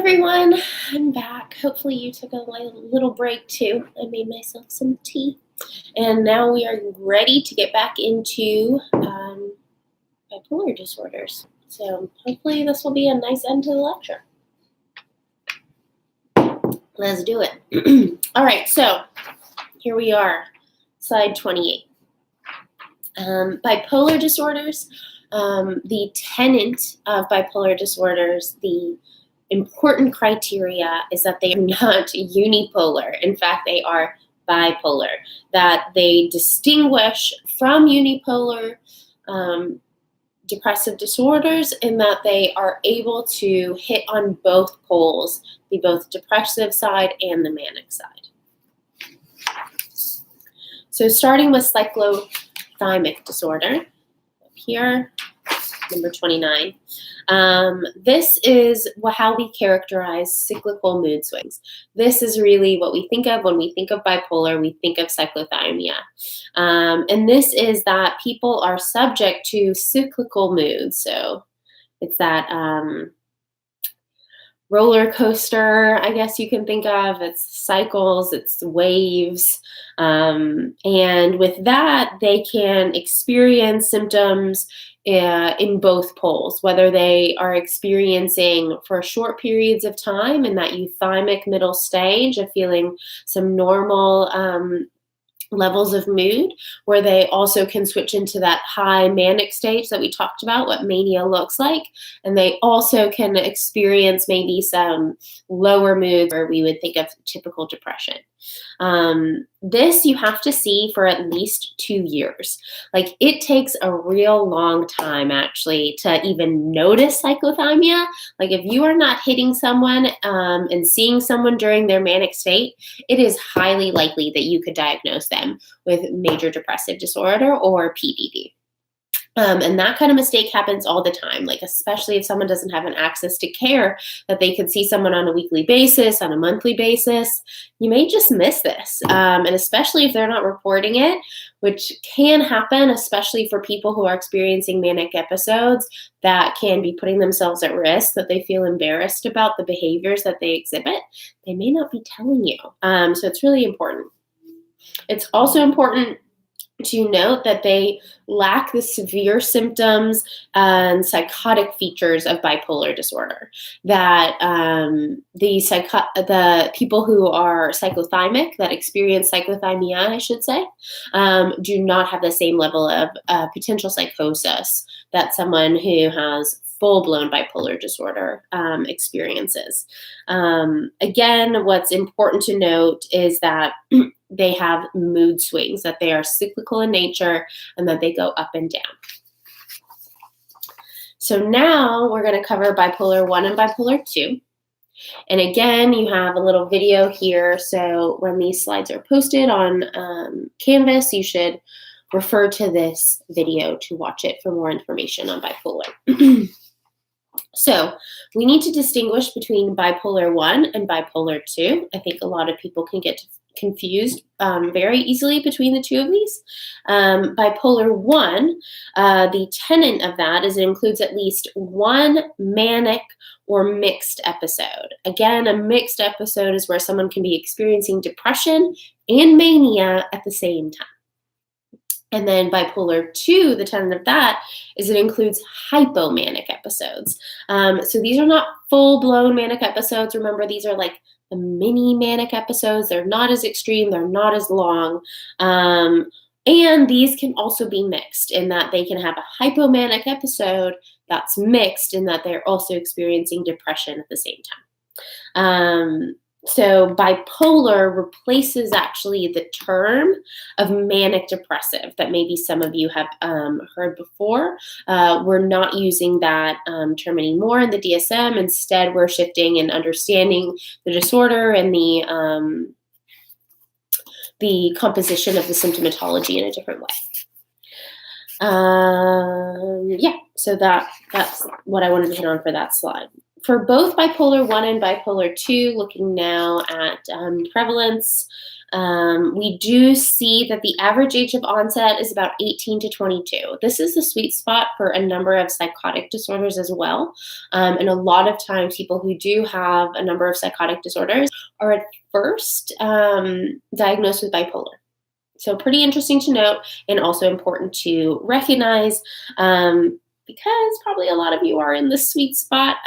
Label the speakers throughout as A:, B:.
A: everyone, I'm back. Hopefully you took a little break too. I made myself some tea. And now we are ready to get back into bipolar disorders. So hopefully this will be a nice end to the lecture. Let's do it. All right, so here we are, slide 28. Bipolar disorders, the tenet of bipolar disorders, the important criteria is that they are not unipolar. In fact, they are bipolar, that they distinguish from unipolar depressive disorders in that they are able to hit on both poles, the both depressive side and the manic side. So starting with cyclothymic disorder, up here, number 29. This is how we characterize cyclical mood swings. This is really what we think of when we think of bipolar, we think of cyclothymia. And this is that people are subject to cyclical moods. So it's that roller coaster, I guess you can think of. It's cycles, it's waves. And with that, they can experience symptoms in both poles, whether they are experiencing for short periods of time in that euthymic middle stage of feeling some normal levels of mood, where they also can switch into that high manic stage that we talked about, what mania looks like, and they also can experience maybe some lower mood where we would think of typical depression. This you have to see for at least 2 years. Like, it takes a real long time actually to even notice cyclothymia. Like, if you are not hitting someone and seeing someone during their manic state, it is highly likely that you could diagnose them with major depressive disorder or PDD. And that kind of mistake happens all the time, like especially if someone doesn't have an access to care, that they could see someone on a weekly basis, on a monthly basis. You may just miss this. And especially if they're not reporting it, which can happen, especially for people who are experiencing manic episodes that can be putting themselves at risk, that they feel embarrassed about the behaviors that they exhibit. They may not be telling you. So it's really important. It's also important to note that they lack the severe symptoms and psychotic features of bipolar disorder. That the people who are cyclothymic, that experience cyclothymia, I should say, do not have the same level of potential psychosis that someone who has full-blown bipolar disorder experiences. Again, what's important to note is that they have mood swings, that they are cyclical in nature, and that they go up and down. So now we're going to cover bipolar 1 and bipolar 2. And again, you have a little video here. So when these slides are posted on Canvas, you should refer to this video to watch it for more information on bipolar. So we need to distinguish between bipolar 1 and bipolar 2. I think a lot of people can get confused very easily between the two of these. Bipolar 1, the tenet of that is it includes at least one manic or mixed episode. Again, a mixed episode is where someone can be experiencing depression and mania at the same time. And then bipolar 2, the tenet of that is it includes hypomanic episodes. So these are not full-blown manic episodes. Remember, these are like the mini manic episodes. They're not as extreme. They're not as long. And these can also be mixed in that they can have a hypomanic episode that's mixed in that they're also experiencing depression at the same time. So bipolar replaces actually the term of manic depressive that maybe some of you have heard before. We're not using that term anymore in the DSM. Instead, we're shifting and understanding the disorder and the composition of the symptomatology in a different way. So that's what I wanted to hit on for that slide. For both bipolar 1 and bipolar 2, looking now at prevalence, we do see that the average age of onset is about 18 to 22. This is the sweet spot for a number of psychotic disorders as well. And a lot of times, people who do have a number of psychotic disorders are at first diagnosed with bipolar. So pretty interesting to note, and also important to recognize, because probably a lot of you are in the sweet spot.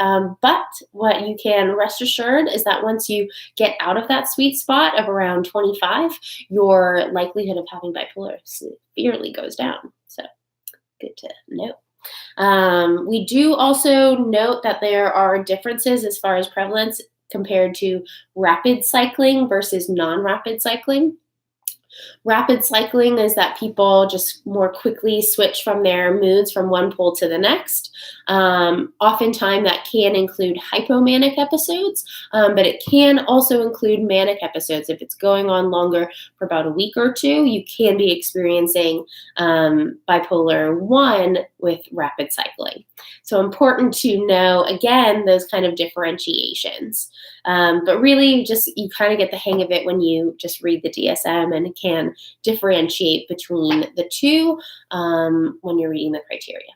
A: But what you can rest assured is that once you get out of that sweet spot of around 25, your likelihood of having bipolar severely goes down. So good to note. We do also note that there are differences as far as prevalence compared to rapid cycling versus non-rapid cycling. Rapid cycling is that people just more quickly switch from their moods from one pole to the next. Oftentimes that can include hypomanic episodes, but it can also include manic episodes. If it's going on longer for about a week or two, you can be experiencing bipolar 1 with rapid cycling. So important to know, again, those kind of differentiations. But really, just you kind of get the hang of it when you just read the DSM and can differentiate between the two when you're reading the criteria.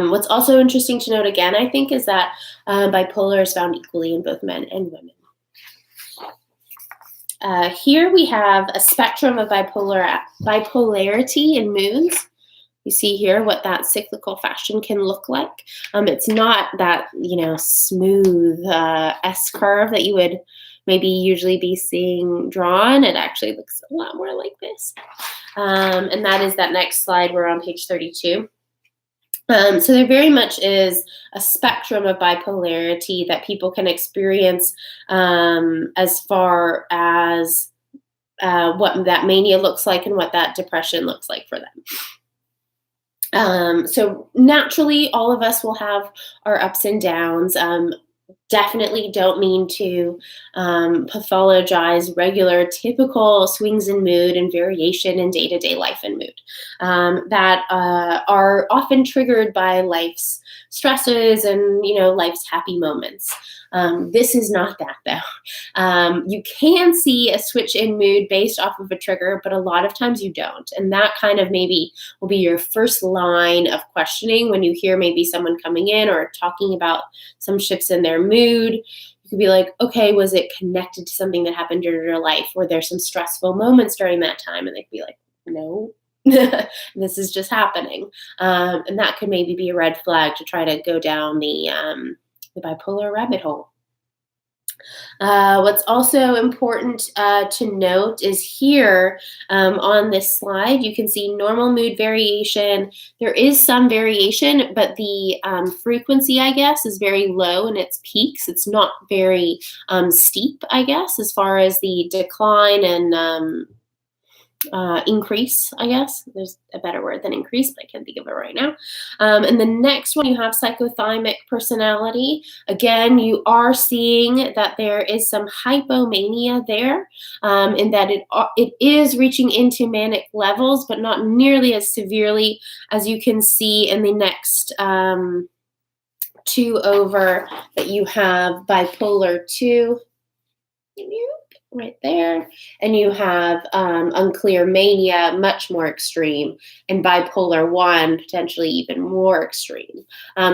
A: What's also interesting to note again, I think, is that bipolar is found equally in both men and women. Here we have a spectrum of bipolarity in moods. You see here what that cyclical fashion can look like. It's not that, smooth S curve that you would maybe usually be seeing drawn. It actually looks a lot more like this. And that is that next slide. We're on page 32. So there very much is a spectrum of bipolarity that people can experience as far as what that mania looks like and what that depression looks like for them. So naturally, all of us will have our ups and downs. Definitely don't mean to pathologize regular, typical swings in mood and variation in day-to-day life and mood that are often triggered by life's stresses and, life's happy moments. This is not that, though. You can see a switch in mood based off of a trigger, but a lot of times you don't. And that kind of maybe will be your first line of questioning when you hear maybe someone coming in or talking about some shifts in their mood. You could be like, okay, was it connected to something that happened during your life? Were there some stressful moments during that time? And they could be like, no. This is just happening. And that could maybe be a red flag to try to go down the bipolar rabbit hole. What's also important to note is here on this slide, you can see normal mood variation. There is some variation, but the frequency, I guess, is very low in its peaks. It's not very steep, I guess, as far as the decline and increase, I guess. There's a better word than increase, but I can't think of it right now. And the next one, you have psychothymic personality. Again, you are seeing that there is some hypomania there, in that it is reaching into manic levels, but not nearly as severely as you can see in the next two over that you have bipolar 2. Right there, and you have unclear mania, much more extreme, and bipolar 1, potentially even more extreme.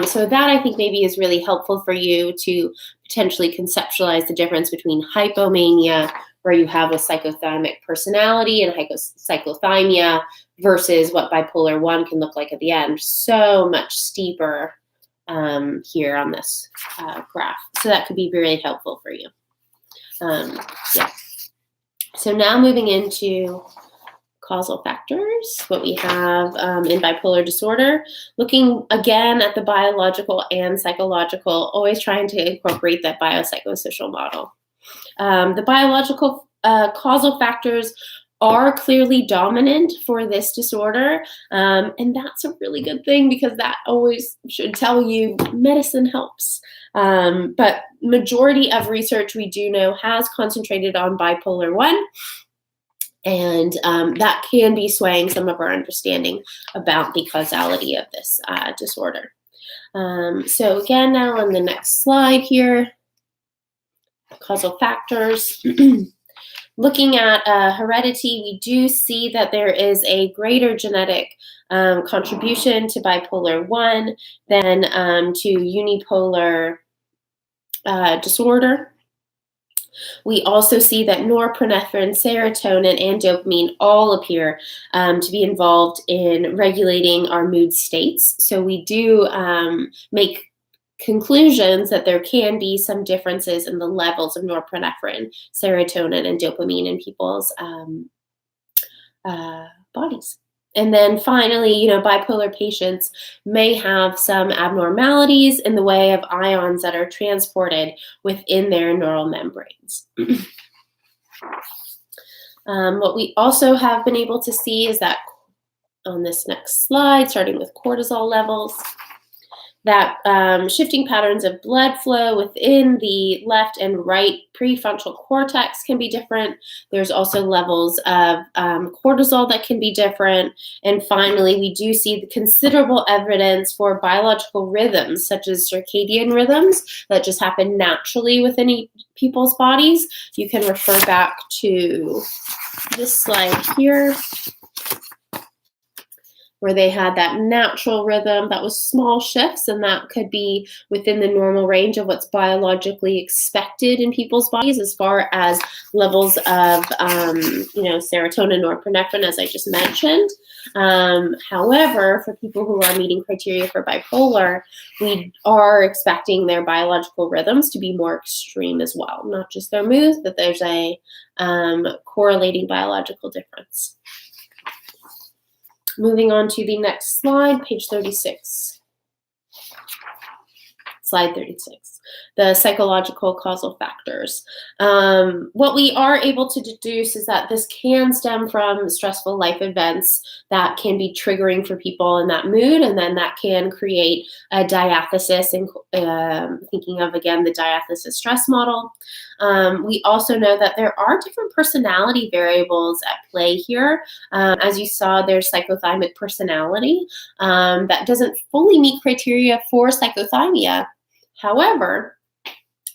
A: So that I think maybe is really helpful for you to potentially conceptualize the difference between hypomania, where you have a psychothymic personality, and cyclothymia versus what bipolar 1 can look like at the end. So much steeper here on this graph. So that could be really helpful for you. Yeah. So now moving into causal factors, what we have in bipolar disorder, looking again at the biological and psychological, always trying to incorporate that biopsychosocial model. The biological causal factors are clearly dominant for this disorder, and that's a really good thing because that always should tell you medicine helps. But majority of research we do know has concentrated on bipolar 1, and that can be swaying some of our understanding about the causality of this disorder. So again, now on the next slide here, causal factors. Looking at heredity, we do see that there is a greater genetic contribution to bipolar 1 than to unipolar disorder. We also see that norepinephrine, serotonin, and dopamine all appear to be involved in regulating our mood states. So we do make conclusions that there can be some differences in the levels of norepinephrine, serotonin, and dopamine in people's bodies. And then finally, bipolar patients may have some abnormalities in the way of ions that are transported within their neural membranes. What we also have been able to see is that on this next slide, starting with cortisol levels, that shifting patterns of blood flow within the left and right prefrontal cortex can be different. There's also levels of cortisol that can be different. And finally, we do see the considerable evidence for biological rhythms, such as circadian rhythms that just happen naturally within people's bodies. You can refer back to this slide here, where they had that natural rhythm that was small shifts, and that could be within the normal range of what's biologically expected in people's bodies as far as levels of serotonin or norepinephrine, as I just mentioned. However, for people who are meeting criteria for bipolar, we are expecting their biological rhythms to be more extreme as well, not just their moods, but there's a correlating biological difference. Moving on to the next slide, page 36. Slide 36. The psychological causal factors. What we are able to deduce is that this can stem from stressful life events that can be triggering for people in that mood, and then that can create a diathesis, and thinking of, again, the diathesis stress model. We also know that there are different personality variables at play here. As you saw, there's psychothymic personality that doesn't fully meet criteria for psychothymia. However,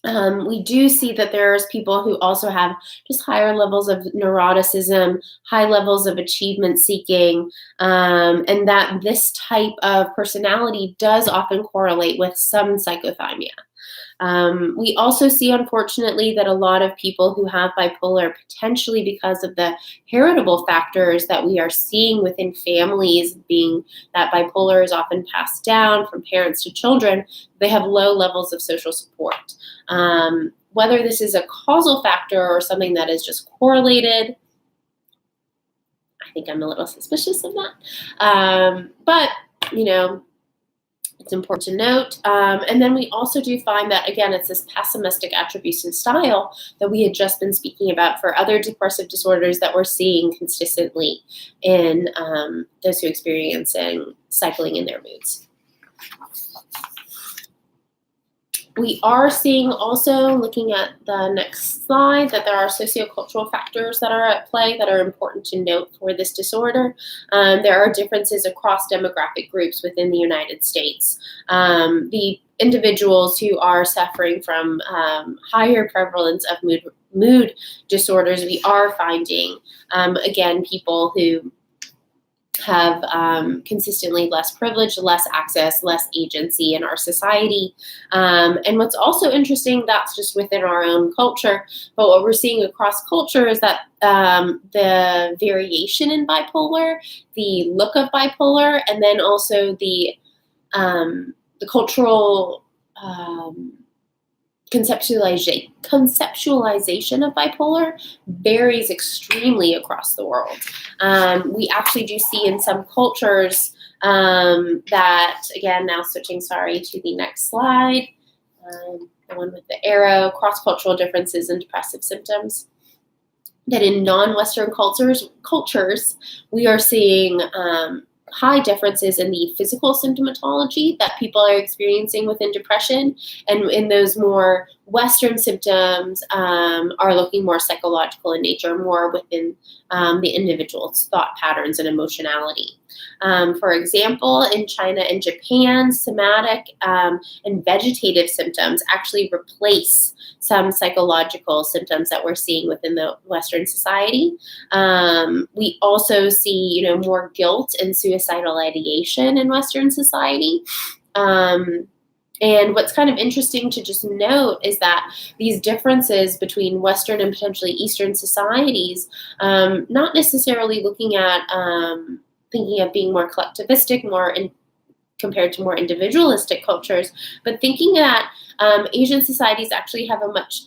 A: we do see that there's people who also have just higher levels of neuroticism, high levels of achievement seeking, and that this type of personality does often correlate with some psychothymia. We also see, unfortunately, that a lot of people who have bipolar, potentially because of the heritable factors that we are seeing within families, being that bipolar is often passed down from parents to children, they have low levels of social support. Whether this is a causal factor or something that is just correlated, I think I'm a little suspicious of that. But, it's important to note. And then we also do find that, again, it's this pessimistic attribution style that we had just been speaking about for other depressive disorders that we're seeing consistently in those who are experiencing cycling in their moods. We are seeing also, looking at the next slide, that there are sociocultural factors that are at play that are important to note for this disorder. There are differences across demographic groups within the United States. The individuals who are suffering from higher prevalence of mood disorders, we are finding, again, people who have consistently less privilege, less access, less agency in our society. And what's also interesting, that's just within our own culture, but what we're seeing across culture is that the variation in bipolar, the look of bipolar, and then also the cultural conceptualization of bipolar varies extremely across the world. We actually do see in some cultures that, again, now switching, to the next slide, the one with the arrow, cross-cultural differences in depressive symptoms, that in non-Western cultures, we are seeing high differences in the physical symptomatology that people are experiencing within depression, and in those more Western symptoms are looking more psychological in nature, more within the individual's thought patterns and emotionality. For example, in China and Japan, somatic and vegetative symptoms actually replace some psychological symptoms that we're seeing within the Western society. We also see, more guilt and suicidal ideation in Western society. And what's kind of interesting to just note is that these differences between Western and potentially Eastern societies, not necessarily looking at thinking of being more collectivistic, compared to more individualistic cultures, but thinking that Asian societies actually have a much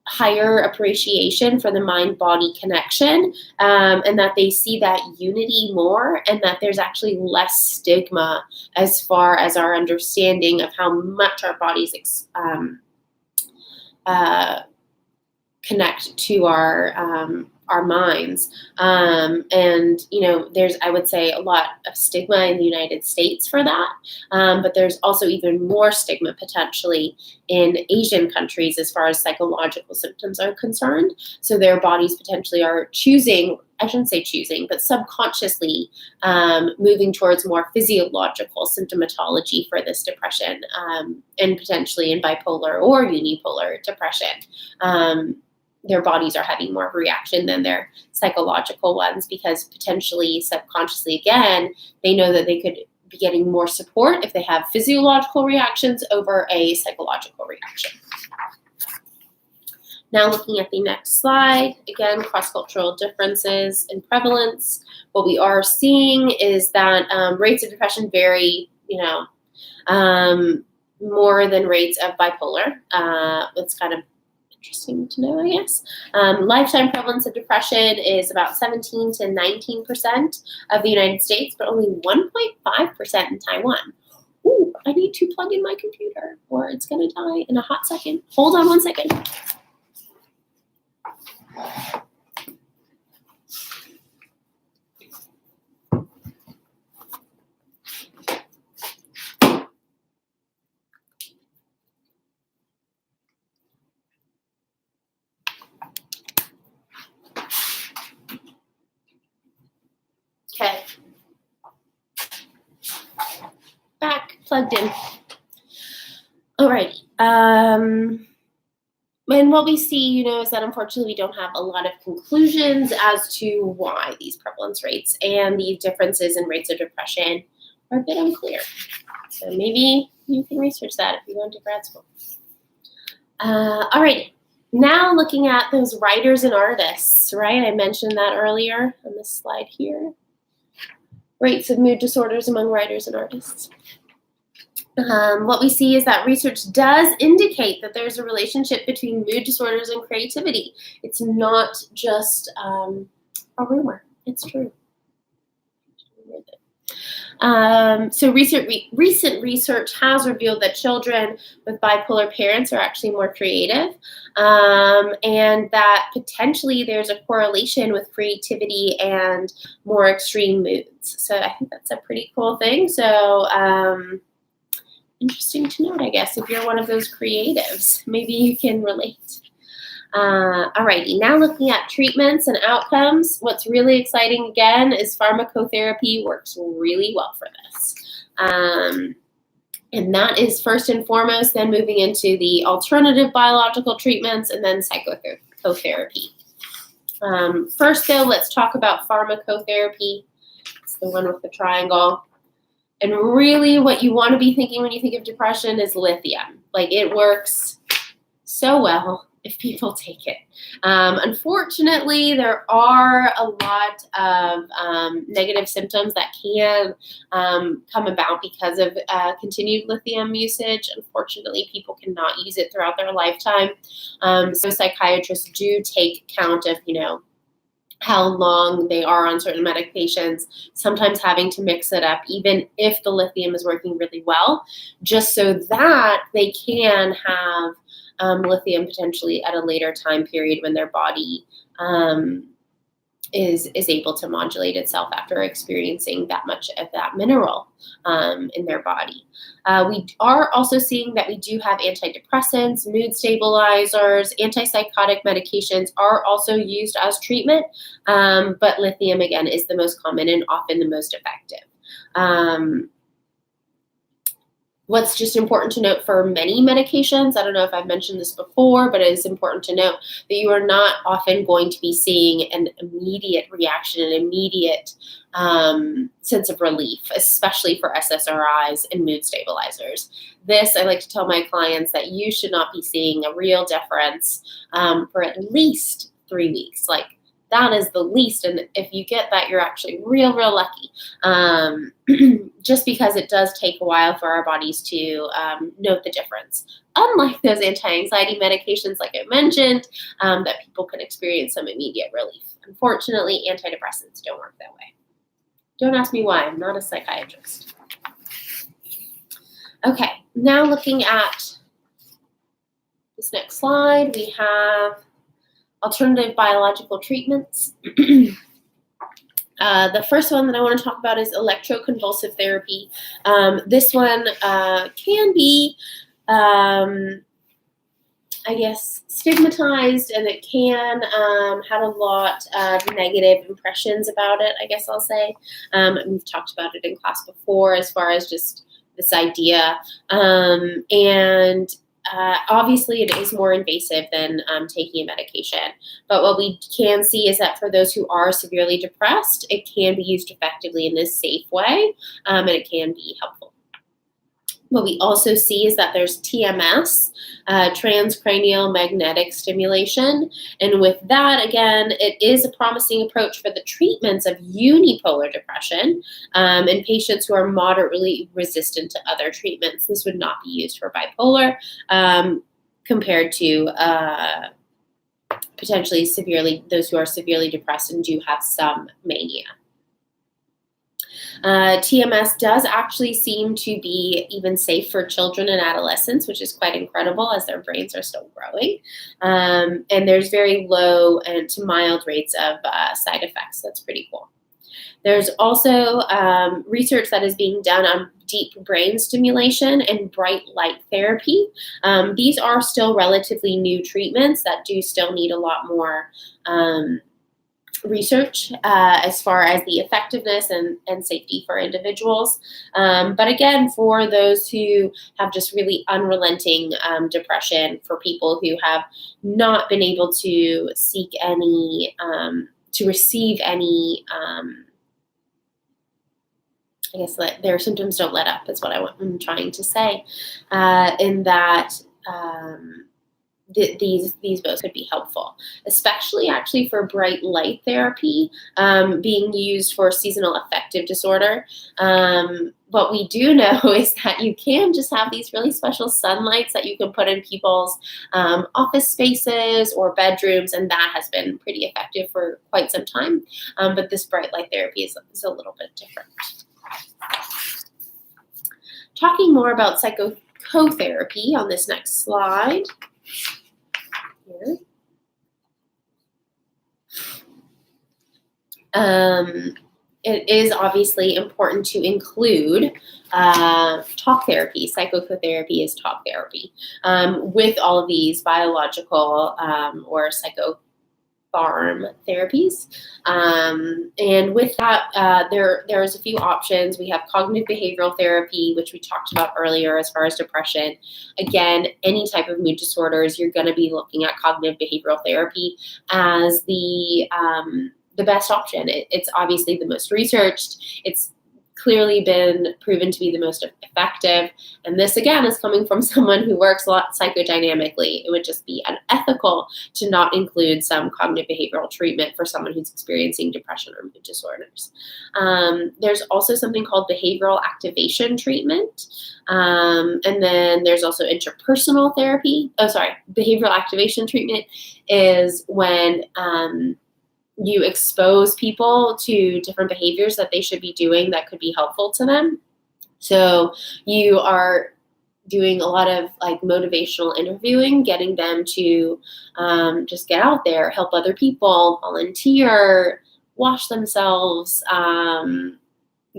A: higher appreciation for the mind-body connection, and that they see that unity more, and that there's actually less stigma as far as our understanding of how much our bodies connect to our minds. And, there's, I would say, a lot of stigma in the United States for that. But there's also even more stigma potentially in Asian countries as far as psychological symptoms are concerned. So their bodies potentially are choosing, I shouldn't say choosing, but subconsciously moving towards more physiological symptomatology for this depression, and potentially in bipolar or unipolar depression. Their bodies are having more of a reaction than their psychological ones, because potentially subconsciously, again, they know that they could be getting more support if they have physiological reactions over a psychological reaction. Now looking at the next slide, again, cross-cultural differences in prevalence. What we are seeing is that rates of depression vary, more than rates of bipolar. It's kind of interesting to know, I guess. Lifetime prevalence of depression is about 17 to 19% of the United States, but only 1.5% in Taiwan. Ooh, I need to plug in my computer or it's going to die in a hot second. Hold on 1 second. Okay. Back, plugged in. Alrighty. And what we see, is that unfortunately we don't have a lot of conclusions as to why these prevalence rates and the differences in rates of depression are a bit unclear. So maybe you can research that if you go into grad school. Alrighty. Now looking at those writers and artists, right? I mentioned that earlier on this slide here. Rates of mood disorders among writers and artists. What we see is that research does indicate that there's a relationship between mood disorders and creativity. It's not just a rumor. It's true. So recent research has revealed that children with bipolar parents are actually more creative, and that potentially there's a correlation with creativity and more extreme moods. So I think that's a pretty cool thing. So interesting to note, I guess, if you're one of those creatives, maybe you can relate. Alrighty, now looking at treatments and outcomes, what's really exciting again is pharmacotherapy works really well for this. And that is first and foremost, then moving into the alternative biological treatments and then psychotherapy. First though, let's talk about pharmacotherapy. It's the one with the triangle. And really what you want to be thinking when you think of depression is lithium. Like, it works so well if people take it. Unfortunately, there are a lot of negative symptoms that can come about because of continued lithium usage. Unfortunately, people cannot use it throughout their lifetime. So psychiatrists do take count of, how long they are on certain medications, sometimes having to mix it up, even if the lithium is working really well, just so that they can have lithium potentially at a later time period when their body is able to modulate itself after experiencing that much of that mineral in their body. We are also seeing that we do have antidepressants, mood stabilizers, antipsychotic medications are also used as treatment, but lithium, again, is the most common and often the most effective. What's just important to note for many medications, I don't know if I've mentioned this before, but it is important to note that you are not often going to be seeing an immediate reaction, an immediate sense of relief, especially for SSRIs and mood stabilizers. This, I like to tell my clients that you should not be seeing a real difference for at least 3 weeks. Like, that is the least, and if you get that, you're actually real lucky. Just because it does take a while for our bodies to note the difference. Unlike those anti-anxiety medications, like I mentioned, that people can experience some immediate relief. Unfortunately, antidepressants don't work that way. Don't ask me why, I'm not a psychiatrist. Okay, now looking at this next slide, we have alternative biological treatments. The first one that I want to talk about is electroconvulsive therapy. This one can be, I guess, stigmatized, and it can have a lot of negative impressions about it, I guess I'll say. We've talked about it in class before as far as just this idea. Obviously, it is more invasive than taking a medication. But what we can see is that for those who are severely depressed, it can be used effectively in this safe way, and it can be helpful. What we also see is that there's TMS, transcranial magnetic stimulation. And with that, again, it is a promising approach for the treatments of unipolar depression in patients who are moderately resistant to other treatments. This would not be used for bipolar compared to potentially those who are severely depressed and do have some mania. TMS does actually seem to be even safe for children and adolescents, which is quite incredible as their brains are still growing. And there's very low and to mild rates of side effects. That's pretty cool. There's also research that is being done on deep brain stimulation and bright light therapy. These are still relatively new treatments that do still need a lot more research as far as the effectiveness and safety for individuals. But again, for those who have just really unrelenting depression, for people who have not been able to seek any, to receive any, I guess their symptoms don't let up is what I'm trying to say, in that these both could be helpful, especially actually for bright light therapy being used for seasonal affective disorder. What we do know is that you can just have these really special sunlights that you can put in people's office spaces or bedrooms, and that has been pretty effective for quite some time. But this bright light therapy is a little bit different. Talking more about psychotherapy on this next slide. Here. It is obviously important to include talk therapy. Psychotherapy is talk therapy with all of these biological or psychopharm therapies. And with that, there's a few options. We have cognitive behavioral therapy, which we talked about earlier as far as depression. Again, any type of mood disorders, you're going to be looking at cognitive behavioral therapy as the best option. It's obviously the most researched. It's clearly been proven to be the most effective. And this, again, is coming from someone who works a lot psychodynamically. It would just be unethical to not include some cognitive behavioral treatment for someone who's experiencing depression or mood disorders. There's also something called behavioral activation treatment. And then there's also interpersonal therapy. Behavioral activation treatment is when you expose people to different behaviors that they should be doing that could be helpful to them. So you are doing a lot of like motivational interviewing, getting them to just get out there, help other people, volunteer, wash themselves,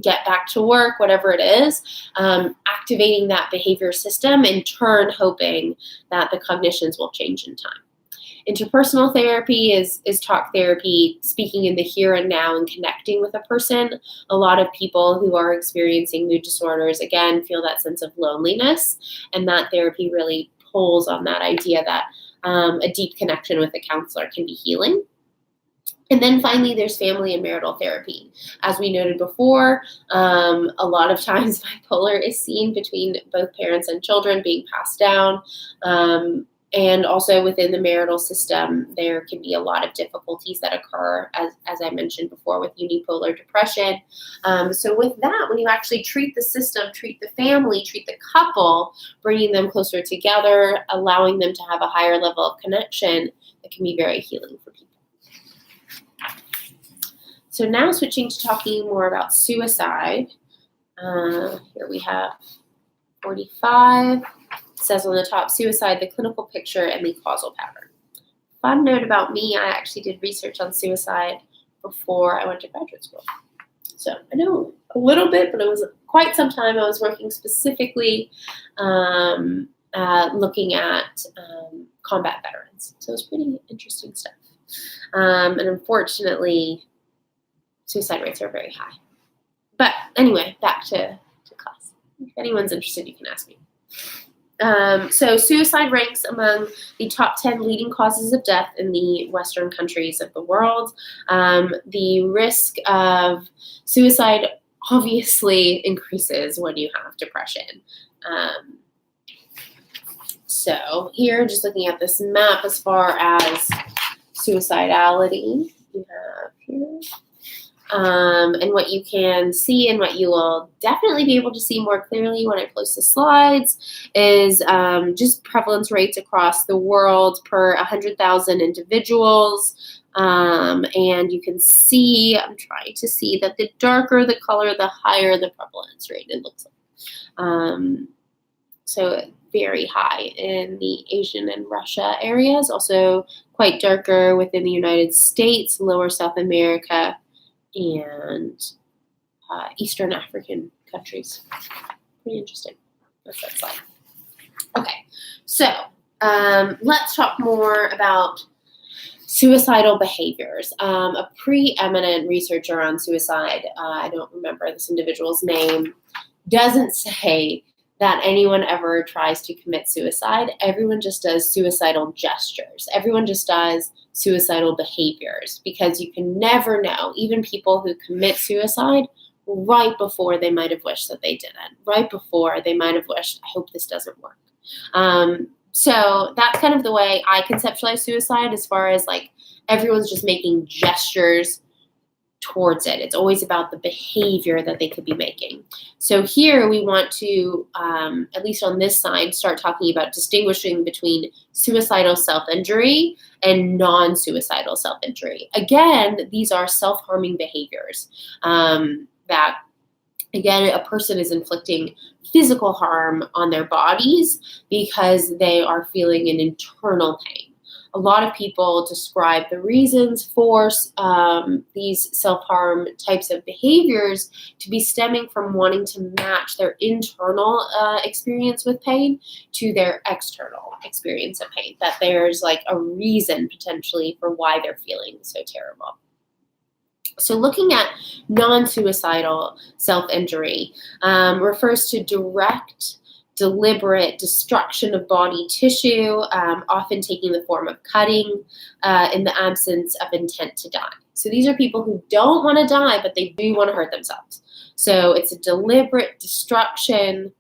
A: get back to work, whatever it is, activating that behavior system, in turn hoping that the cognitions will change in time. Interpersonal therapy is talk therapy, speaking in the here and now and connecting with a person. A lot of people who are experiencing mood disorders, again, feel that sense of loneliness, and that therapy really pulls on that idea that a deep connection with a counselor can be healing. And then finally, there's family and marital therapy. As we noted before, a lot of times bipolar is seen between both parents and children, being passed down. And also within the marital system, there can be a lot of difficulties that occur, as I mentioned before, with unipolar depression. So with that, when you actually treat the system, treat the family, treat the couple, bringing them closer together, allowing them to have a higher level of connection, it can be very healing for people. So now switching to talking more about suicide. Here we have 45. It says on the top, suicide, the clinical picture and the causal pattern. Fun note about me, I actually did research on suicide before I went to graduate school. So I know a little bit, but it was quite some time. I was working specifically looking at combat veterans. So it was pretty interesting stuff. And unfortunately, suicide rates are very high. But anyway, back to class. If anyone's interested, you can ask me. So suicide ranks among the top 10 leading causes of death in the Western countries of the world. The risk of suicide obviously increases when you have depression. So here, just looking at this map as far as suicidality, you have here. And what you can see and what you will definitely be able to see more clearly when I post the slides is just prevalence rates across the world per 100,000 individuals. And you can see, I'm trying to see that the darker the color, the higher the prevalence rate, it looks like. So very high in the Asian and Russia areas, also quite darker within the United States, lower South America, and Eastern African countries. Pretty interesting. That's that slide. Okay, so let's talk more about suicidal behaviors. A preeminent researcher on suicide, I don't remember this individual's name, doesn't say that anyone ever tries to commit suicide. Everyone just does suicidal gestures. Everyone just does suicidal behaviors, because you can never know, even people who commit suicide right before they might have wished that they didn't, right before they might have wished, I hope this doesn't work. So that's kind of the way I conceptualize suicide, as far as like everyone's just making gestures towards it. It's always about the behavior that they could be making. So here we want to, at least on this side, start talking about distinguishing between suicidal self-injury and non-suicidal self-injury. Again, these are self-harming behaviors that, again, a person is inflicting physical harm on their bodies because they are feeling an internal pain. A lot of people describe the reasons for these self-harm types of behaviors to be stemming from wanting to match their internal experience with pain to their external experience of pain, that there's like a reason potentially for why they're feeling so terrible. So looking at non-suicidal self-injury refers to direct, deliberate destruction of body tissue, often taking the form of cutting in the absence of intent to die. So these are people who don't want to die, but they do want to hurt themselves. So it's a deliberate destruction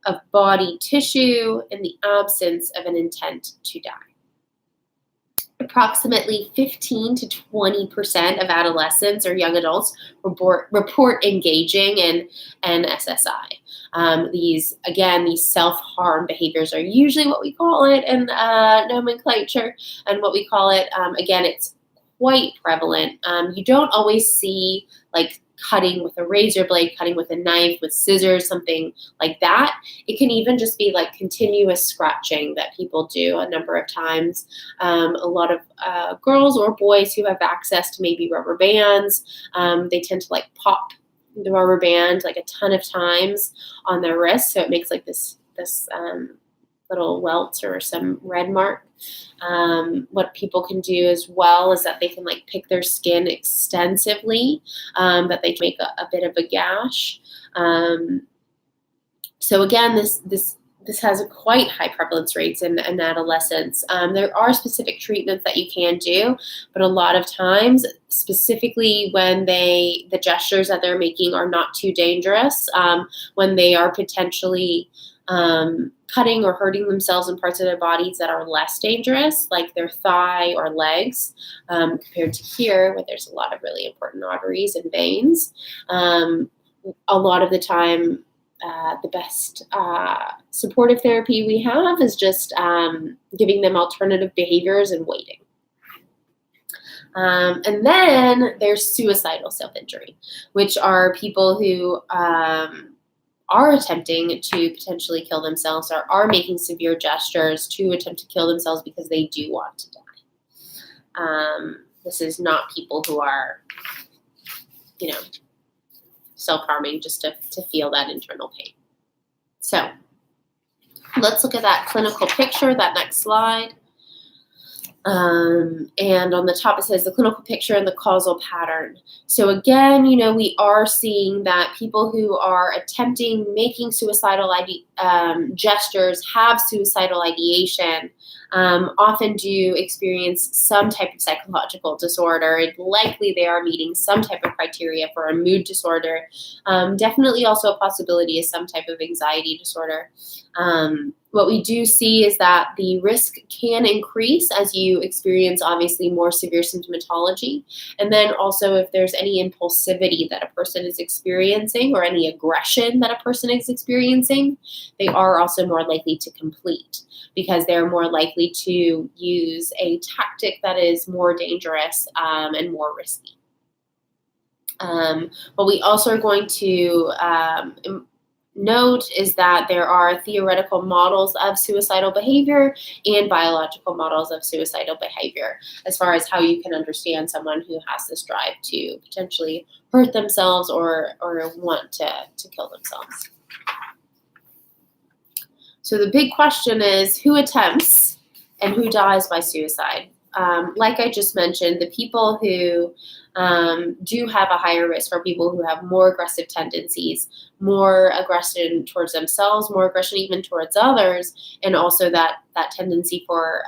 A: of body tissue in the absence of an intent to die. Approximately 15 to 20% of adolescents or young adults report engaging in NSSI. These self-harm behaviors are usually what we call it in nomenclature, and what we call it, again, it's quite prevalent. You don't always see like cutting with a razor blade, cutting with a knife, with scissors, something like that. It can even just be like continuous scratching that people do a number of times. A lot of girls or boys who have access to maybe rubber bands, they tend to like pop the rubber band like a ton of times on their wrist, so it makes like this little welt or some red mark. What people can do as well is that they can like pick their skin extensively, that they can make a bit of a gash. So again, this has a quite high prevalence rates in adolescents. There are specific treatments that you can do, but a lot of times, specifically when the gestures that they're making are not too dangerous, when they are potentially cutting or hurting themselves in parts of their bodies that are less dangerous, like their thigh or legs, compared to here, where there's a lot of really important arteries and veins. A lot of the time, the best supportive therapy we have is just giving them alternative behaviors and waiting. And then there's suicidal self-injury, which are people who are attempting to potentially kill themselves or are making severe gestures to attempt to kill themselves because they do want to die. This is not people who are, self-harming just to feel that internal pain. So let's look at that clinical picture, that next slide. And on the top it says the clinical picture and the causal pattern. So again, we are seeing that people who are making suicidal gestures, have suicidal ideation, often do experience some type of psychological disorder. And likely they are meeting some type of criteria for a mood disorder. Definitely also a possibility is some type of anxiety disorder. What we do see is that the risk can increase as you experience obviously more severe symptomatology. And then also if there's any impulsivity that a person is experiencing or any aggression that a person is experiencing, they are also more likely to complete because they're more likely to use a tactic that is more dangerous and more risky. What we also are going to note is that there are theoretical models of suicidal behavior and biological models of suicidal behavior as far as how you can understand someone who has this drive to potentially hurt themselves or want to kill themselves. So the big question is who attempts and who dies by suicide? Like I just mentioned, the people who do have a higher risk are people who have more aggressive tendencies, more aggression towards themselves, more aggression even towards others, and also that tendency for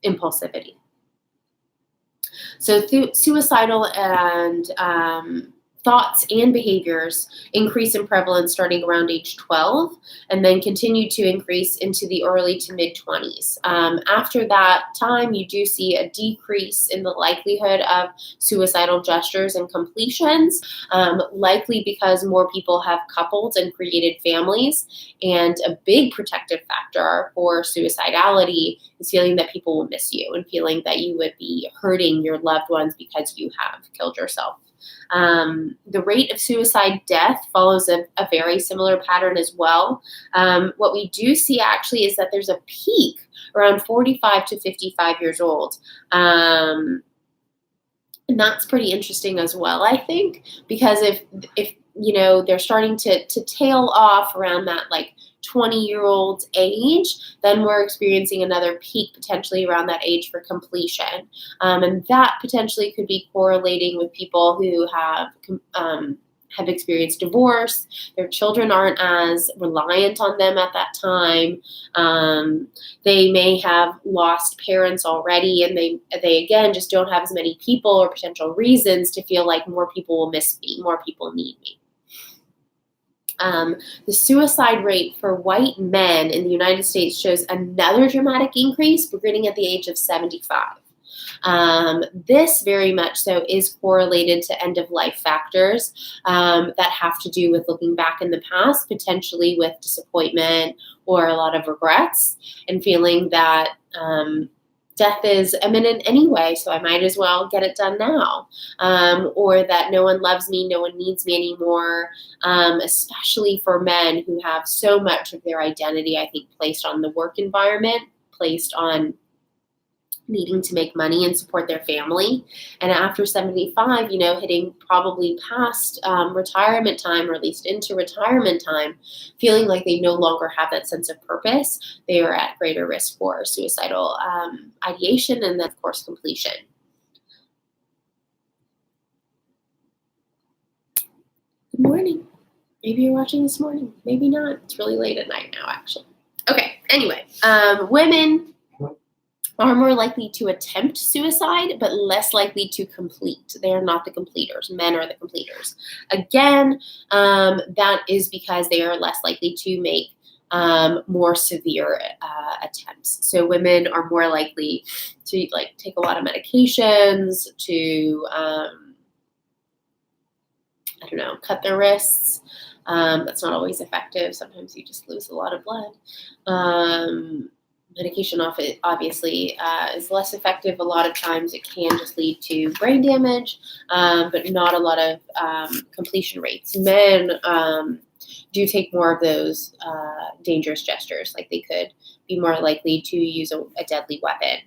A: impulsivity. So suicidal and thoughts and behaviors increase in prevalence starting around age 12 and then continue to increase into the early to mid-20s. After that time, you do see a decrease in the likelihood of suicidal gestures and completions, likely because more people have coupled and created families. And a big protective factor for suicidality is feeling that people will miss you and feeling that you would be hurting your loved ones because you have killed yourself. The rate of suicide death follows a very similar pattern as well. What we do see actually is that there's a peak around 45 to 55 years old. And that's pretty interesting as well, I think, because if they're starting to tail off around that 20-year-old age, then we're experiencing another peak potentially around that age for completion. And that potentially could be correlating with people who have experienced divorce. Their children aren't as reliant on them at that time. They may have lost parents already, and they again just don't have as many people or potential reasons to feel like more people will miss me, more people need me. The suicide rate for white men in the United States shows another dramatic increase beginning at the age of 75. This very much so is correlated to end-of-life factors that have to do with looking back in the past, potentially with disappointment or a lot of regrets, and feeling that death is imminent anyway, so I might as well get it done now. Or that no one loves me, no one needs me anymore, especially for men who have so much of their identity, I think, placed on the work environment, placed on needing to make money and support their family. And after 75, hitting probably past retirement time, or at least into retirement time, feeling like they no longer have that sense of purpose, they are at greater risk for suicidal ideation and then, of course, completion. Good morning. Maybe you're watching this morning. Maybe not. It's really late at night now, actually. Okay, anyway, women are more likely to attempt suicide, but less likely to complete. They are not the completers. Men are the completers. Again, that is because they are less likely to make more severe attempts. So women are more likely to take a lot of medications, to cut their wrists. That's not always effective. Sometimes you just lose a lot of blood. Medication obviously is less effective. A lot of times it can just lead to brain damage, but not a lot of completion rates. Men do take more of those dangerous gestures, like they could be more likely to use a deadly weapon,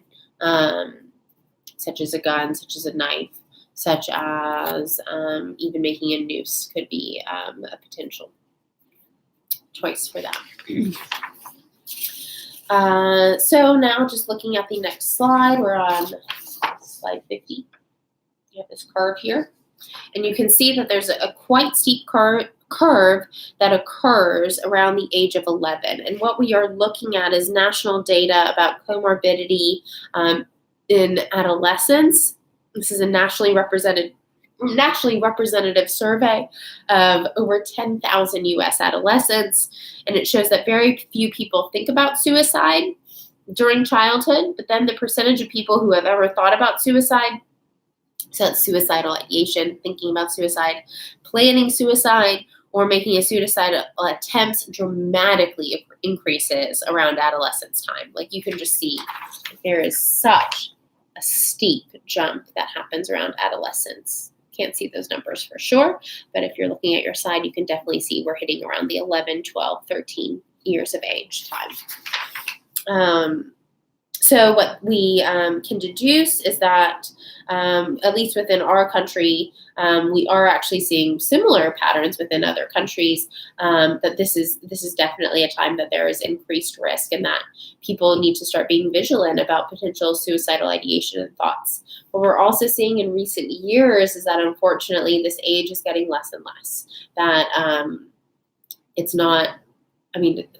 A: such as a gun, such as a knife, such as even making a noose could be a potential choice for that. So now just looking at the next slide, we're on slide 50. You have this curve here, and you can see that there's a quite steep curve that occurs around the age of 11. And what we are looking at is national data about comorbidity in adolescents. This is a nationally representative survey of over 10,000 U.S. adolescents, and it shows that very few people think about suicide during childhood, but then the percentage of people who have ever thought about suicide, so that's suicidal ideation, thinking about suicide, planning suicide, or making a suicidal attempt, dramatically increases around adolescence time. Like, you can just see there is such a steep jump that happens around adolescence. Can't see those numbers for sure, but if you're looking at your side, you can definitely see we're hitting around the 11, 12, 13 years of age time. So what we can deduce is that, at least within our country, we are actually seeing similar patterns within other countries, that this is definitely a time that there is increased risk, and that people need to start being vigilant about potential suicidal ideation and thoughts. What we're also seeing in recent years is that, unfortunately, this age is getting less and less. That it's not,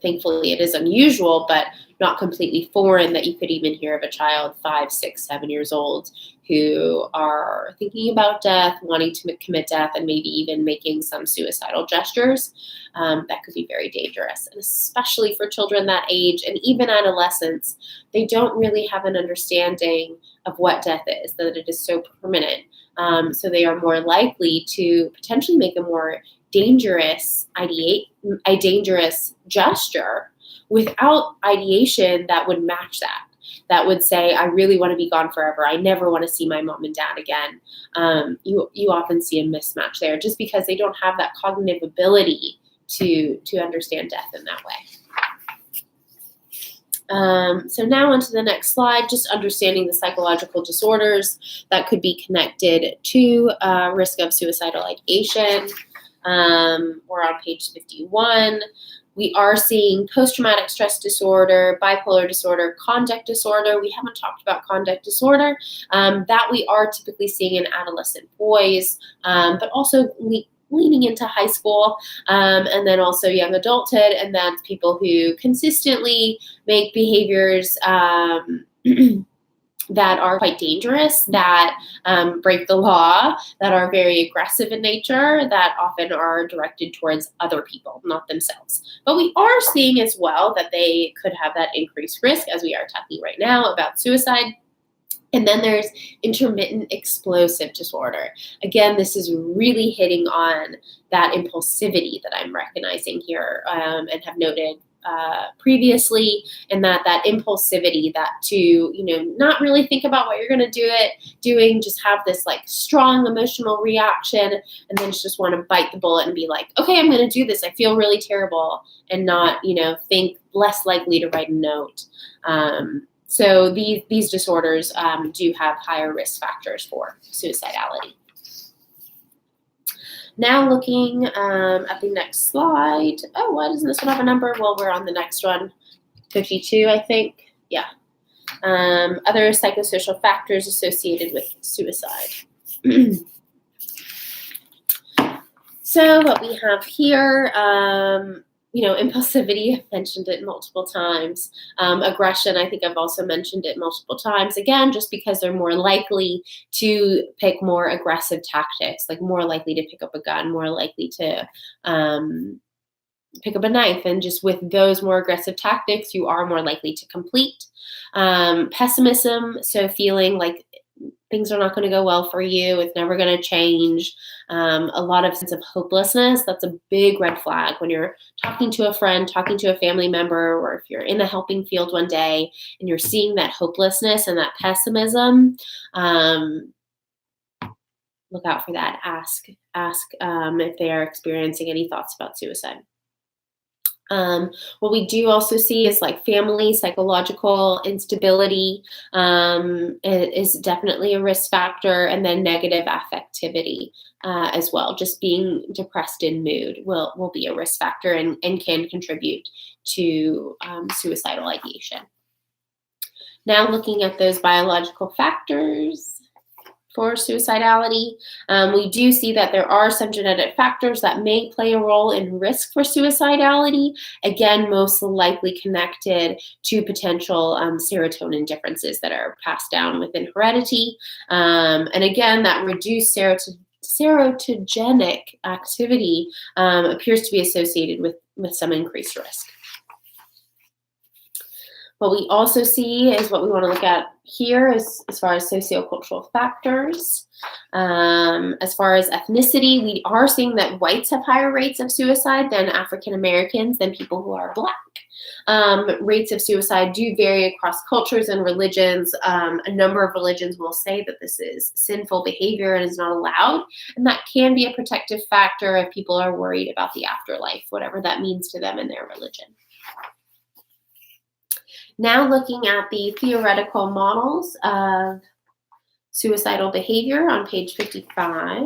A: thankfully it is unusual, but not completely foreign that you could even hear of a child 5, 6, 7 years old who are thinking about death, wanting to commit death, and maybe even making some suicidal gestures. That could be very dangerous, and especially for children that age and even adolescents, they don't really have an understanding of what death is, that it is so permanent. So they are more likely to potentially make a more dangerous gesture without ideation that would match that would say, I really want to be gone forever. I never want to see my mom and dad again. You often see a mismatch there just because they don't have that cognitive ability to understand death in that way. So now on to the next slide, just understanding the psychological disorders that could be connected to risk of suicidal ideation. We're on page 51. We are seeing post-traumatic stress disorder, bipolar disorder, conduct disorder. We haven't talked about conduct disorder, that we are typically seeing in adolescent boys, but also leaning into high school, and then also young adulthood, and that's people who consistently make behaviors that are quite dangerous, that break the law, that are very aggressive in nature, that often are directed towards other people, not themselves. But we are seeing as well that they could have that increased risk, as we are talking right now about suicide. And then there's intermittent explosive disorder. Again, this is really hitting on that impulsivity that I'm recognizing here, and have noted previously, and that impulsivity, that to not really think about what you're going to doing, just have this like strong emotional reaction, and then just want to bite the bullet and be like, okay, I'm going to do this. I feel really terrible, and not think less likely to write a note. So these disorders do have higher risk factors for suicidality. Now looking at the next slide. Oh, why doesn't this one have a number? Well, we're on the next one, 52, I think. Yeah. Other psychosocial factors associated with suicide. So what we have here, impulsivity, I've mentioned it multiple times. Aggression, I think I've also mentioned it multiple times. Again, just because they're more likely to pick more aggressive tactics, like more likely to pick up a gun, more likely to pick up a knife. And just with those more aggressive tactics, you are more likely to complete. Pessimism, so feeling like things are not going to go well for you, it's never going to change. A lot of sense of hopelessness, that's a big red flag when you're talking to a friend, talking to a family member, or if you're in the helping field one day and you're seeing that hopelessness and that pessimism. Look out for that. Ask if they are experiencing any thoughts about suicide. What we do also see is like family psychological instability is definitely a risk factor, and then negative affectivity as well. Just being depressed in mood will be a risk factor and can contribute to suicidal ideation. Now looking at those biological factors for suicidality, we do see that there are some genetic factors that may play a role in risk for suicidality, again, most likely connected to potential serotonin differences that are passed down within heredity. And again, that reduced serotogenic activity appears to be associated with some increased risk. What we also see is what we want to look at here is as far as sociocultural factors. As far as ethnicity, we are seeing that whites have higher rates of suicide than African Americans, than people who are Black. Rates of suicide do vary across cultures and religions. A number of religions will say that this is sinful behavior and is not allowed, and that can be a protective factor if people are worried about the afterlife, whatever that means to them in their religion. Now looking at the theoretical models of suicidal behavior on page 55.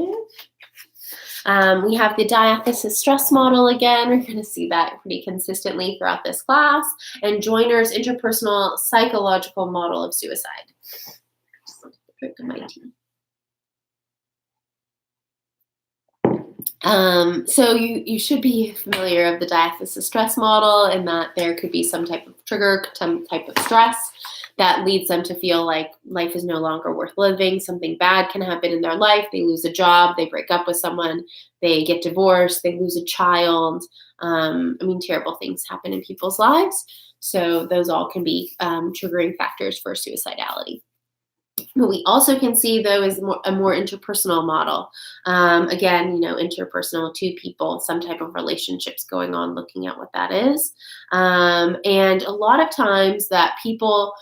A: We have the diathesis stress model again. We're going to see that pretty consistently throughout this class. And Joiner's interpersonal psychological model of suicide. Just my tea. So you should be familiar of the diathesis stress model, and that there could be some type of trigger, some type of stress that leads them to feel like life is no longer worth living. Something bad can happen in their life. They lose a job, they break up with someone, they get divorced, they lose a child. Terrible things happen in people's lives. So those all can be triggering factors for suicidality. What we also can see, though, is a more interpersonal model. Again, interpersonal, two people, some type of relationships going on, looking at what that is. And a lot of times that people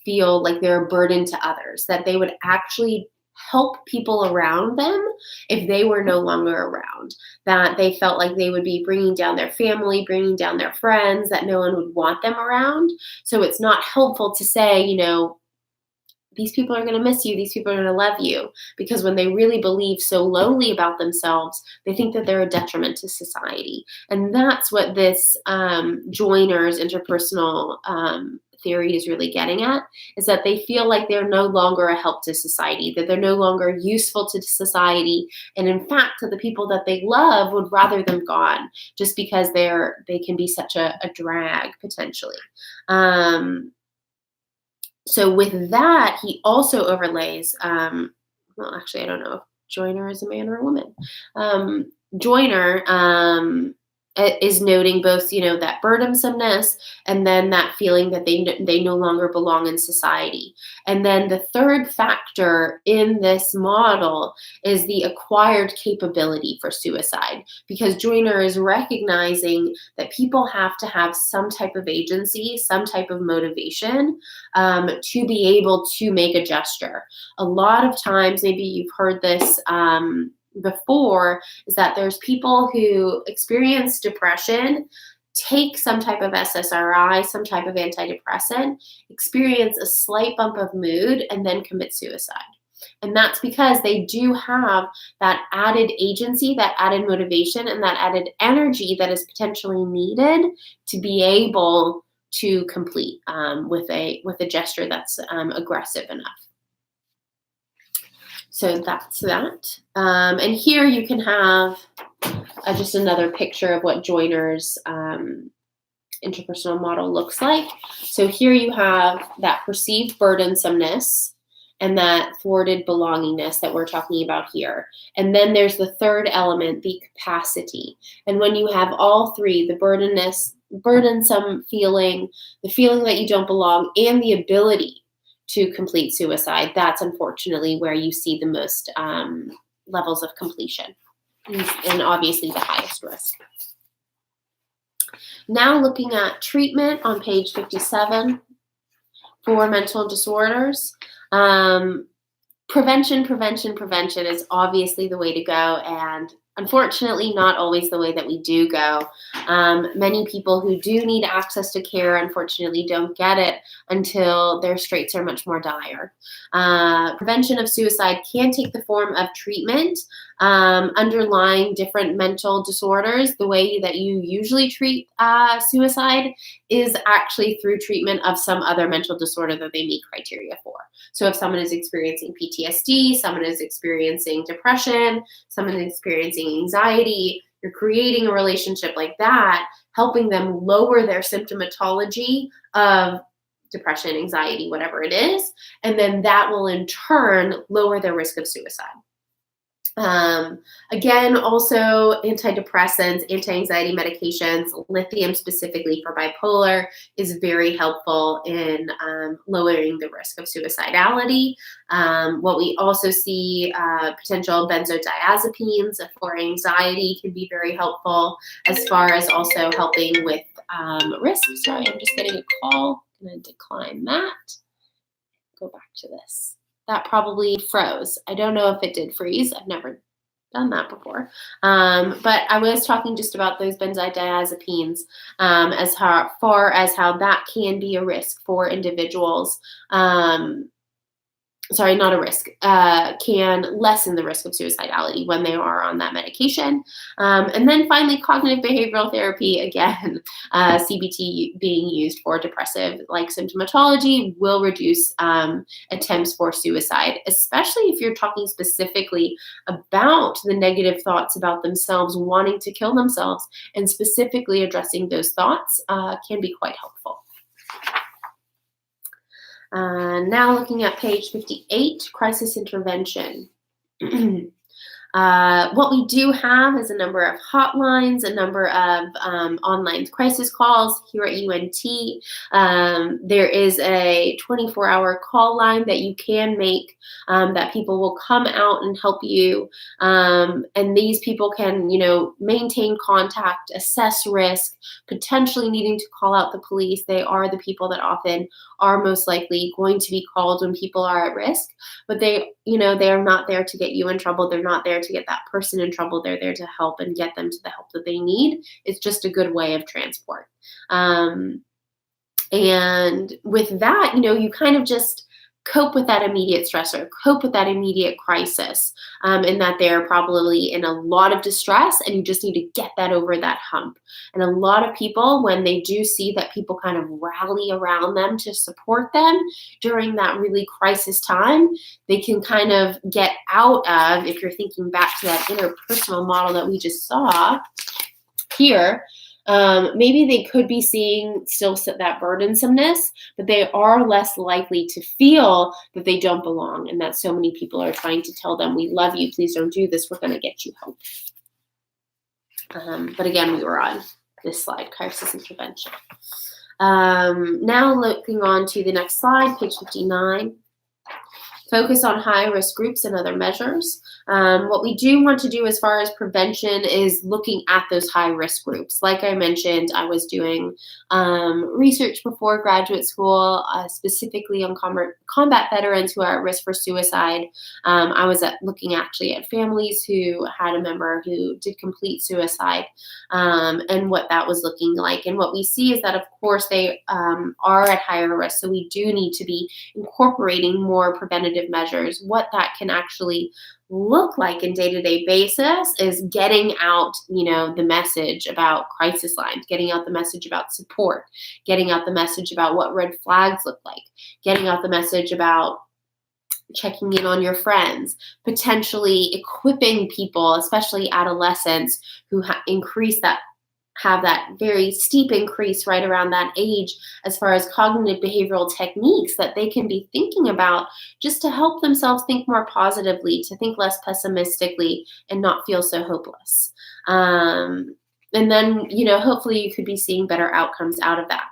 A: feel like they're a burden to others, that they would actually help people around them if they were no longer around, that they felt like they would be bringing down their family, bringing down their friends, that no one would want them around. So it's not helpful to say, these people are going to miss you, these people are going to love you, because when they really believe so lowly about themselves, they think that they're a detriment to society. And that's what this Joiner's interpersonal theory is really getting at, is that they feel like they're no longer a help to society, that they're no longer useful to society, and in fact, that the people that they love would rather them gone, just because they can be such a drag, potentially. So with that, he also overlays, actually, I don't know if Joiner is a man or a woman. Joiner is noting both, that burdensomeness and then that feeling that they no longer belong in society. And then the third factor in this model is the acquired capability for suicide, because Joyner is recognizing that people have to have some type of agency, some type of motivation to be able to make a gesture. A lot of times, maybe you've heard this before, is that there's people who experience depression, take some type of SSRI, some type of antidepressant, experience a slight bump of mood, and then commit suicide. And that's because they do have that added agency, that added motivation, and that added energy that is potentially needed to be able to complete with a gesture that's aggressive enough. So that's that. And here you can have just another picture of what Joyner's interpersonal model looks like. So here you have that perceived burdensomeness and that thwarted belongingness that we're talking about here. And then there's the third element, the capacity. And when you have all three, the burdensome feeling, the feeling that you don't belong, and the ability to complete suicide, that's unfortunately where you see the most levels of completion and obviously the highest risk. Now looking at treatment on page 57 for mental disorders. Prevention is obviously the way to go, and unfortunately not always the way that we do go. Many people who do need access to care unfortunately don't get it until their straits are much more dire. Prevention of suicide can take the form of treatment underlying different mental disorders. The way that you usually treat suicide is actually through treatment of some other mental disorder that they meet criteria for. So if someone is experiencing PTSD, someone is experiencing depression, someone is experiencing anxiety, you're creating a relationship like that, helping them lower their symptomatology of depression, anxiety, whatever it is, and then that will in turn lower their risk of suicide. Again, also antidepressants, anti-anxiety medications, lithium specifically for bipolar is very helpful in lowering the risk of suicidality. What we also see, potential benzodiazepines for anxiety can be very helpful as far as also helping with risk. Sorry, I'm just getting a call. I'm going to decline that. Go back to this. That probably froze. I don't know if it did freeze. I've never done that before. But I was talking just about those benzodiazepines as far as how that can be a risk for individuals. Sorry, not a risk, can lessen the risk of suicidality when they are on that medication. And then finally, cognitive behavioral therapy, again, CBT being used for depressive-like symptomatology will reduce attempts for suicide, especially if you're talking specifically about the negative thoughts about themselves, wanting to kill themselves, and specifically addressing those thoughts can be quite helpful. Now looking at page 58, crisis intervention. What we do have is a number of hotlines, a number of online crisis calls here at UNT. There is a 24-hour call line that you can make that people will come out and help you. And these people can, maintain contact, assess risk, potentially needing to call out the police. They are the people that often are most likely going to be called when people are at risk, but they are not there to get you in trouble. They're not there to get that person in trouble. They're there to help and get them to the help that they need. It's just a good way of transport. And with that, you kind of just cope with that immediate stressor, cope with that immediate crisis, in that they're probably in a lot of distress and you just need to get that over that hump. And a lot of people, when they do see that people kind of rally around them to support them during that really crisis time, they can kind of get out of, if you're thinking back to that interpersonal model that we just saw here, maybe they could be seeing still that burdensomeness, but they are less likely to feel that they don't belong and that so many people are trying to tell them, we love you, please don't do this, we're going to get you help. But again, we were on this slide, crisis intervention. Now looking on to the next slide, page 59. Focus on high-risk groups and other measures. What we do want to do as far as prevention is looking at those high-risk groups. Like I mentioned, I was doing research before graduate school, specifically on combat veterans who are at risk for suicide. I was looking actually at families who had a member who did complete suicide, and what that was looking like. And what we see is that, of course, they are at higher risk, so we do need to be incorporating more preventative measures. What that can actually look like in day-to-day basis is getting out, the message about crisis lines, getting out the message about support, getting out the message about what red flags look like, getting out the message about checking in on your friends, potentially equipping people, especially adolescents who have that very steep increase right around that age as far as cognitive behavioral techniques that they can be thinking about just to help themselves think more positively, to think less pessimistically, and not feel so hopeless. And then, hopefully you could be seeing better outcomes out of that.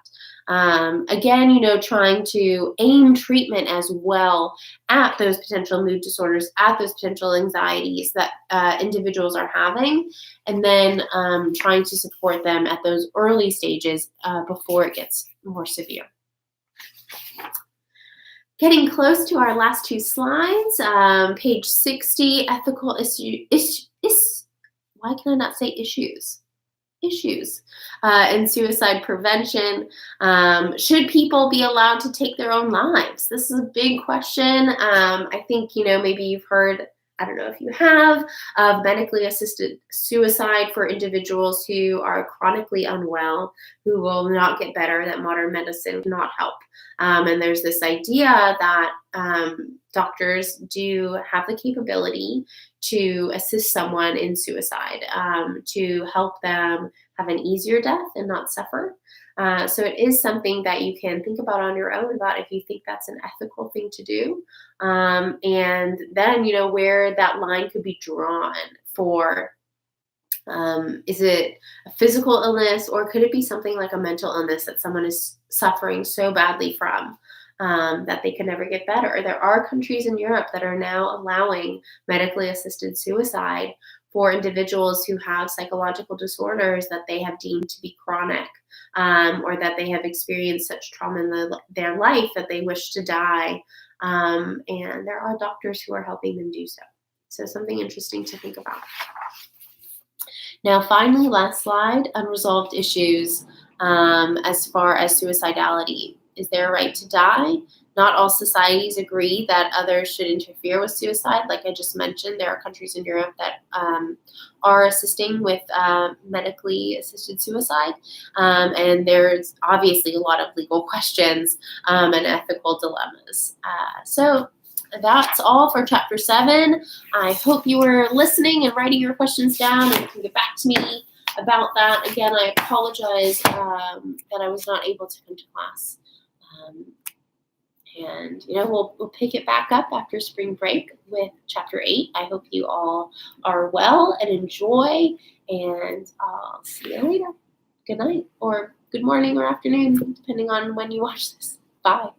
A: Again, trying to aim treatment as well at those potential mood disorders, at those potential anxieties that individuals are having, and then trying to support them at those early stages before it gets more severe. Getting close to our last two slides, page 60, ethical issues. Why can I not say issues? Issues in suicide prevention. Should people be allowed to take their own lives? This is a big question. I think, maybe you've heard, I don't know if you have, of medically assisted suicide for individuals who are chronically unwell, who will not get better, that modern medicine cannot help. And there's this idea that doctors do have the capability to assist someone in suicide, to help them have an easier death and not suffer. So it is something that you can think about on your own about if you think that's an ethical thing to do. And then, where that line could be drawn for, is it a physical illness, or could it be something like a mental illness that someone is suffering so badly from that they can never get better? There are countries in Europe that are now allowing medically assisted suicide for individuals who have psychological disorders that they have deemed to be chronic, or that they have experienced such trauma in their life that they wish to die. And there are doctors who are helping them do so. So something interesting to think about. Now, finally, last slide, unresolved issues as far as suicidality. Is there a right to die? Not all societies agree that others should interfere with suicide. Like I just mentioned, there are countries in Europe that are assisting with medically assisted suicide. And there's obviously a lot of legal questions and ethical dilemmas. So that's all for Chapter 7. I hope you were listening and writing your questions down, and you can get back to me about that. Again, I apologize that I was not able to come to class. And, we'll pick it back up after spring break with Chapter 8. I hope you all are well and enjoy, and I'll see you later. Good night, or good morning or afternoon, depending on when you watch this. Bye.